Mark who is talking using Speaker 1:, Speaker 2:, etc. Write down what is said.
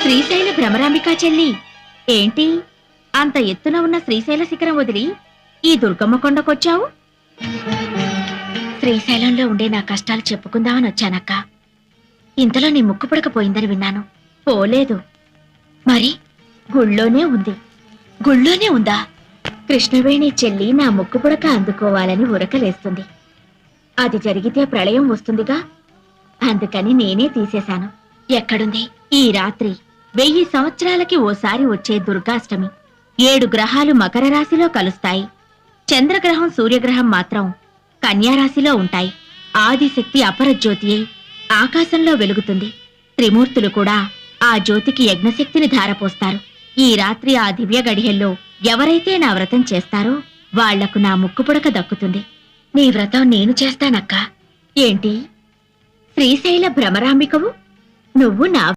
Speaker 1: శ్రీశైల భ్రమరాంబికా చెల్లి, ఏంటి అంత ఎత్తున ఉన్న శ్రీశైల శిఖరం వదిలి ఈ దుర్గమ్మ కొండకొచ్చావు? శ్రీశైలంలో ఉండే నా కష్టాలు చెప్పుకుందామని వచ్చానక్క. ఇంతలో నీ ముక్కు పుడకపోయిందని విన్నాను. పోలేదు. మరి గుళ్ళోనే ఉంది. గుళ్ళోనే ఉందా? కృష్ణవేణి చెల్లి నా ముక్కు పుడక అందుకోవాలని ఉరకలేస్తుంది. అది జరిగితే ప్రళయం వస్తుందిగా, అందుకని నేనే తీసేశాను. ఎక్కడుంది? ఈ రాత్రి 1000 సంవత్సరాలకి ఓసారి వచ్చే దుర్గాష్టమి. 7 గ్రహాలు మకర రాశిలో కలుస్తాయి. చంద్రగ్రహం సూర్యగ్రహం మాత్రం కన్యారాశిలో ఉంటాయి. ఆదిశక్తి అపరజ్యోతి అయి ఆకాశంలో వెలుగుతుంది. త్రిమూర్తులు కూడా ఆ జ్యోతికి యజ్ఞశక్తిని ధారపోస్తారు. ఈ రాత్రి ఆ దివ్య గడియల్లో ఎవరైతే నా వ్రతం చేస్తారో వాళ్లకు నా ముక్కు పుడక దక్కుతుంది. నీ వ్రతం నేను చేస్తానక్కా. ఏంటి శ్రీశైల భ్రమరాంబికవు? నువ్వు నా